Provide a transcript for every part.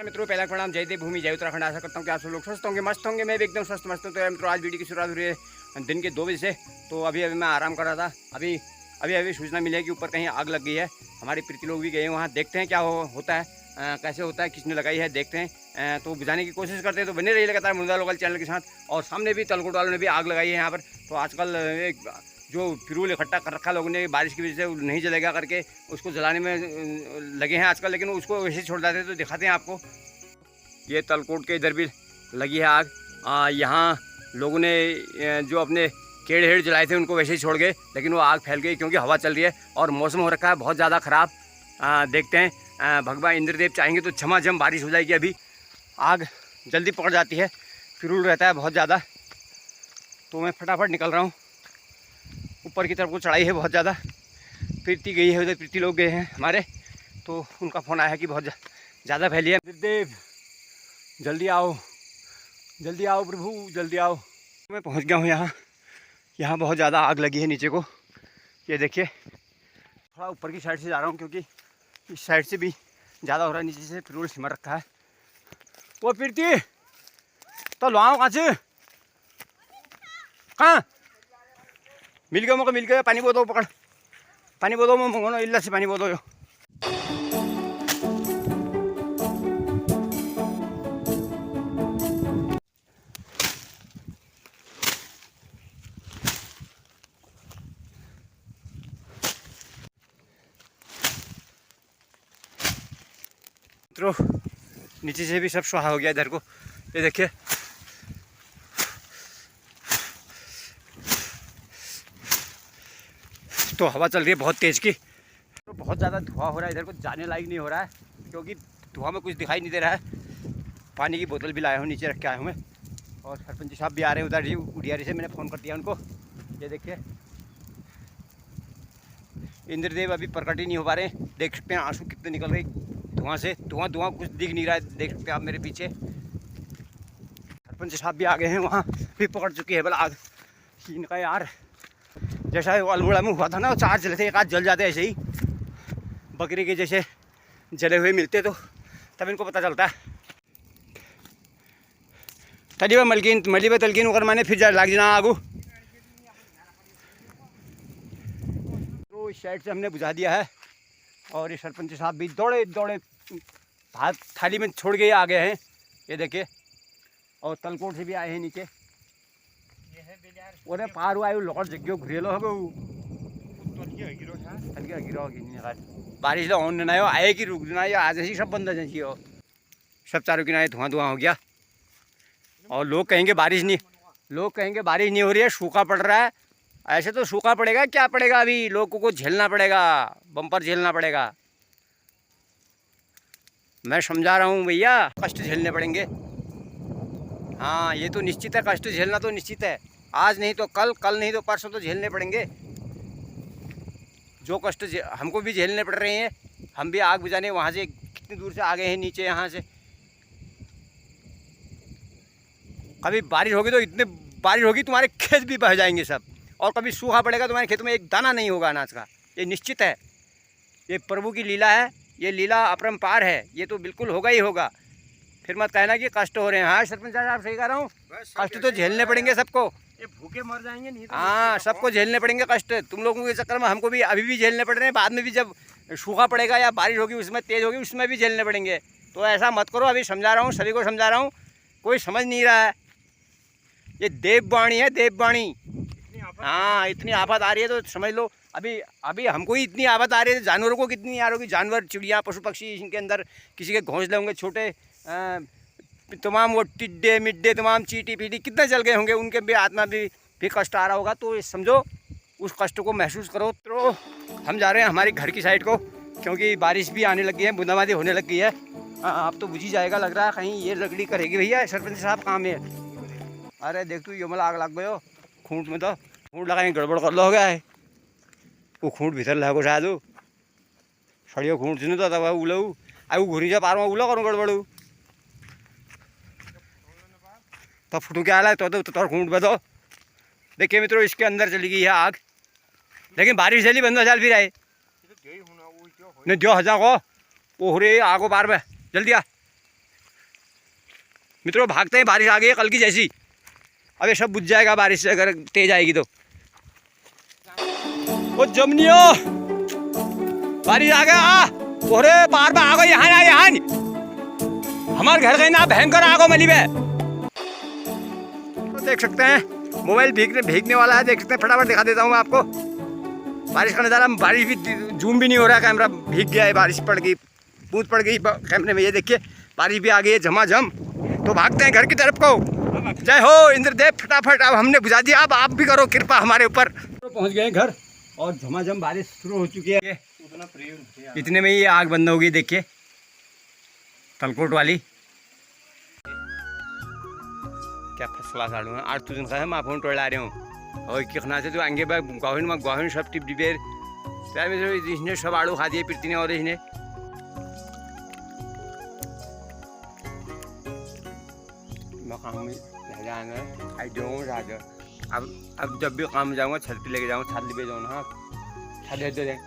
मित्रों, पहला प्रणाम, जय देव भूमि, जय उत्तराखंड। आशा करता हूँ कि आप सब लोग स्वस्थ होंगे, मस्त होंगे। मैं भी एकदम स्वस्थ मस्त हूँ। तो मित्रों, आज वीडियो की शुरुआत हो रही है दिन के 2 बजे से। तो अभी मैं आराम कर रहा था। अभी सूचना मिली है कि ऊपर कहीं आग लग गई है। हमारे प्रीति लोग भी गए हैं वहाँ, देखते हैं क्या होता है, कैसे होता है, किसने लगाई है, देखते हैं। तो बुझाने की कोशिश करते हैं। तो बने रहिए लगातार मुर्दा लोकल चैनल के साथ। और सामने भी तलकोट वालों ने भी आग लगाई है यहाँ पर। तो आजकल एक जो फिरूल इकट्ठा कर रखा लोगों ने बारिश की वजह से नहीं जलेगा करके उसको जलाने में लगे हैं आजकल, लेकिन उसको वैसे छोड़ देते हैं। तो दिखाते हैं आपको। ये तलकोट के इधर भी लगी है आग। यहाँ लोगों ने जो अपने केड़ हेड़ जलाए थे उनको वैसे ही छोड़ गए, लेकिन वो आग फैल गई क्योंकि हवा चल रही है और मौसम हो रखा है बहुत ज़्यादा ख़राब। देखते हैं, भगवान इंद्रदेव चाहेंगे तो झमाझम बारिश हो जाएगी। अभी आग जल्दी पकड़ जाती है, फिरूल रहता है बहुत ज़्यादा। तो मैं फटाफट निकल रहा हूँ। ऊपर की तरफ को चढ़ाई है बहुत ज़्यादा। प्रीति गई है उधर, प्रीति लोग गए हैं हमारे। तो उनका फ़ोन आया है कि बहुत ज़्यादा फैली है। इंद्रदेव जल्दी आओ, जल्दी आओ प्रभु, जल्दी आओ। मैं पहुंच गया हूं यहाँ बहुत ज़्यादा आग लगी है नीचे को। ये देखिए, थोड़ा ऊपर की साइड से जा रहा हूँ क्योंकि इस साइड से भी ज़्यादा हो रहा है। नीचे से फिरूल सिमर रखा है। वो प्रीति तो लाओ कहाँ से, कहाँ मिल गया मौका, मिल गया। पानी बोलो पकड़, पानी बोलो मंगो इल्ला से पानी बोलो। नीचे से भी सब स्वाहा हो गया इधर को। ये देखिए, तो हवा चल रही है बहुत तेज की। तो बहुत ज़्यादा धुआं हो रहा है, इधर को जाने लायक नहीं हो रहा है क्योंकि धुआं में कुछ दिखाई नहीं दे रहा है। पानी की बोतल भी लाया हूँ, नीचे रख के आया हूँ मैं। और सरपंच साहब भी आ रहे हैं उधर, उडियारी से मैंने फ़ोन कर दिया उनको। ये देखिए, इंद्रदेव अभी प्रकट ही नहीं हो पा रहे हैं। देख सकते हैं आंसू कितने निकल रहे धुआं से। धुआं कुछ दिख नहीं रहा है, देख सकते हैं आप मेरे पीछे। सरपंच साहब भी आ गए हैं, वहाँ भी पकड़ चुकी है बल आग। इनका यार जैसा अल्मोड़ा में हुआ था ना, 4 जले थे, एक आध जल जाते ऐसे ही बकरी के जैसे जले हुए मिलते, तो तब इनको पता चलता है। तलीबा मलकिन मलीबा तलकिन उकर माने फिर लाग जाना आगू। तो इस साइड से हमने बुझा दिया है। और ये सरपंच साहब भी दौड़े दौड़े हाथ थाली में छोड़ के आ गए हैं। ये देखिए, और तलकोट से भी आए हैं नीचे। और पार हुआ लौट जगह घुरेलो बारिश होने ना आए कि रुक ना, आज ही सब बंद हो, सब चारों किनारे धुआं हो गया। और लोग कहेंगे बारिश नहीं हो रही है, सूखा पड़ रहा है। ऐसे तो सूखा पड़ेगा, क्या पड़ेगा, अभी लोगों को झेलना पड़ेगा, बम्पर झेलना पड़ेगा। मैं समझा रहा हूँ भैया, कष्ट झेलने पड़ेंगे। हाँ, ये तो निश्चित है, कष्ट झेलना तो निश्चित है। आज नहीं तो कल, कल नहीं तो परसों तो झेलने पड़ेंगे। जो कष्ट हमको भी झेलने पड़ रहे हैं। हम भी आग बुझाने वहाँ से कितनी दूर से आ गए हैं नीचे यहाँ से। कभी बारिश होगी तो इतने बारिश होगी तुम्हारे खेत भी बह जाएंगे सब। और कभी सूखा पड़ेगा तुम्हारे खेत में एक दाना नहीं होगा अनाज का। ये निश्चित है, ये प्रभु की लीला है, ये लीला अपरंपार है, ये तो बिल्कुल होगा ही होगा। फिर मत कहना कि कष्ट हो रहे हैं। हाँ सरपंच साहब, सही कह रहा हूँ, कष्ट तो झेलने पड़ेंगे सबको। ये भूखे मर जाएंगे नहीं तो। हाँ, सबको झेलने पड़ेंगे कष्ट। तुम लोगों के चक्कर में हमको भी अभी भी झेलने पड़ रहे हैं, बाद में भी जब सूखा पड़ेगा या बारिश होगी उसमें तेज़ होगी उसमें भी झेलने पड़ेंगे। तो ऐसा मत करो, अभी समझा रहा हूँ, सभी को समझा रहा हूँ, कोई समझ नहीं रहा है। ये देववाणी है, देववाणी। हाँ, इतनी आफत आ रही है तो समझ लो। अभी हमको ही इतनी आफत आ रही है, जानवरों को कितनी आ रही होगी। जानवर, चिड़िया, पशु पक्षी, इनके अंदर किसी के घोंसले होंगे छोटे, तमाम वो टिड्डे मिड्डे, तमाम चींटी पीटी कितने जल गए होंगे, उनके भी आत्मा भी कष्ट आ रहा होगा। तो समझो, उस कष्ट को महसूस करो। तो हम जा रहे हैं हमारे घर की साइड को, क्योंकि बारिश भी आने लगी है, बूंदाबांदी होने लगी है। आप तो बुझ ही जाएगा लग रहा है, कहीं ये लकड़ी करेगी भैया। सरपंच साहब काम है। अरे देख तू, यो आग लग गयो खूंट में, तो खूंट लगाएंगे गड़बड़ कर लो हो गया है। वो खूंट भीतर लगो शायद, सड़ियो खूंट सुनो तो तब उलऊ आऊ घूरी जा पार में उलो करूँ गड़बड़ू तब फुटू क्या आला तो तोर खूंट में। तो देखिए मित्रों, इसके अंदर चली गई है आग, लेकिन बारिश जल्दी बंद हो जाल फिर आए नहीं दियो हजार को ओहरे आगो पार में जल्दी आ। मित्रों भागते हैं, बारिश आ गई है कल की जैसी। अब ये सब बुझ जाएगा बारिश अगर तेज आएगी तो। ओ जमनियो बारिश आ गया। ओरे बार बार आगो यहाँ ना यहाँ हमारे घर गए ना भयंकर आगो मली में। तो देख सकते हैं मोबाइल भीगने वाला है, देख सकते हैं। फटाफट दिखा देता हूँ मैं आपको बारिश का नज़ारा। बारिश भी जूम भी नहीं हो रहा, कैमरा भीग गया है, बारिश पड़ गई, बूंद पड़ गई कैमरे में। ये देखिए बारिश भी आ गई है झमाझम। तो भागते हैं घर की तरफ को। जय हो इंद्रदेव। फटाफट अब हमने बुझा दिया, अब आप भी करो कृपा हमारे ऊपर। तो पहुँच गए घर और झमाझम बारिश शुरू हो चुकी है। इतने में ही आग बंद हो गई, देखिए तलकोट वाली। क्या फसला साड़ू है आज तुझे खा मैं फोन टोड़ा रहे हूँ और किखना से तो आगे गाहन सब टिप डिबेर त्यार में इसने सब आड़ू खा दिए पीरती ने। और इसने काम में रह जाना आई जाऊँ राजा। अब जब भी काम जाऊँगा छत पे लेके जाऊँगा, छत पे जाऊँ। हाँ छत दे दे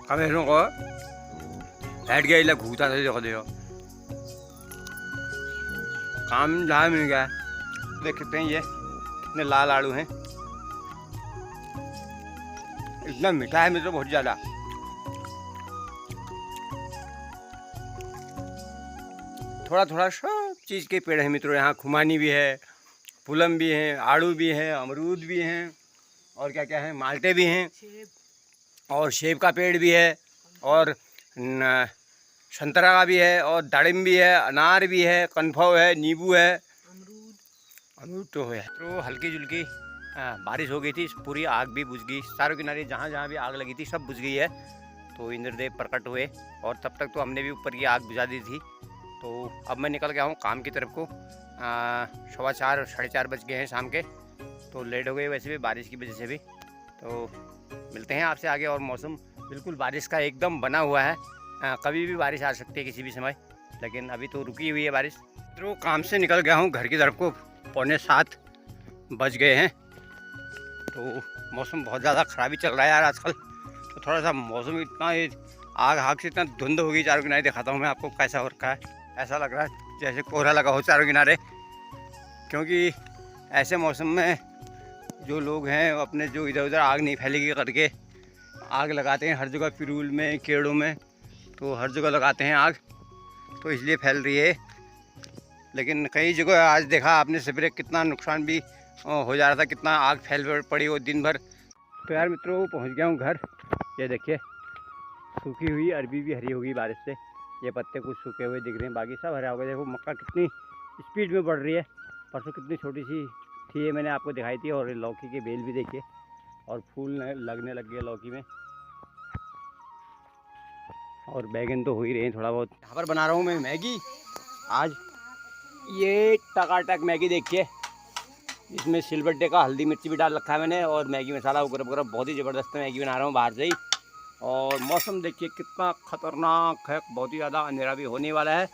कमेरों को बैठ गया इला घूता था देखो देखो काम जहाँ मिल गया। देख सकते हैं ये कितने लाल आड़ू हैं, इतना मीठा है मित्रों बहुत ज़्यादा। थोड़ा थोड़ा सब चीज़ के पेड़ हैं मित्रों यहाँ। खुमानी भी है, पुलम भी है, आड़ू भी है, अमरूद भी हैं और क्या क्या है, माल्टे भी हैं और सेब का पेड़ भी है और संतरा का भी है और दाड़िम भी है, अनार भी है, कनफौ है, नींबू है, अमरूद तो है। तो हल्की जुल्की बारिश हो गई थी, पूरी आग भी बुझ गई। चारों किनारे जहाँ जहाँ भी आग लगी थी सब बुझ गई है। तो इंद्रदेव प्रकट हुए और तब तक तो हमने भी ऊपर की आग बुझा दी थी। तो अब मैं निकल गया हूँ काम की तरफ को। 4:15 साढ़े 4 बज गए हैं शाम के। तो लेट हो गए वैसे भी बारिश की वजह से भी। तो मिलते हैं आपसे आगे। और मौसम बिल्कुल बारिश का एकदम बना हुआ है, कभी भी बारिश आ सकती है किसी भी समय, लेकिन अभी तो रुकी हुई है बारिश। तो काम से निकल गया हूँ घर की तरफ को, 6:45 बज गए हैं। तो मौसम बहुत ज़्यादा ख़राबी चल रहा है यार आजकल। तो थोड़ा सा मौसम इतना आग से इतना धुंध हो गई, चारों किनारे दिखाता हूँ मैं आपको कैसा हो रखा है। ऐसा लग रहा है जैसे कोहरा लगा हो चारों किनारे, क्योंकि ऐसे मौसम में जो लोग हैं अपने जो इधर उधर आग नहीं फैलेगी करके आग लगाते हैं हर जगह, पिरूल में, केड़ों में, तो हर जगह लगाते हैं आग, तो इसलिए फैल रही है। लेकिन कई जगह आज देखा आपने सवेरे कितना नुकसान भी हो जा रहा था, कितना आग फैल पड़ी वो दिन भर। तो यार मित्रों पहुंच गया हूँ घर। ये देखिए सूखी हुई अरबी भी हरी होगी बारिश से, ये पत्ते कुछ सूखे हुए दिख रहे हैं, बाकी सब हरा हो गया। देखो मक्का कितनी स्पीड में बढ़ रही है, परसों कितनी छोटी सी थी ये मैंने आपको दिखाई थी। और लौकी के बेल भी देखिए और फूल लगने लग गए लौकी में, और बैगन तो हो ही रहे हैं थोड़ा बहुत। यहाँ पर बना रहा हूँ मैं मैगी आज। ये टकाटक मैगी देखिए, इसमें सिलबट्टे का हल्दी मिर्ची भी डाल रखा है मैंने और मैगी मसाला वगैरह वगैरह। बहुत ही ज़बरदस्त मैगी बना रहा हूँ बाहर से ही। और मौसम देखिए कितना ख़तरनाक है, बहुत ही ज़्यादा अंधेरा भी होने वाला है।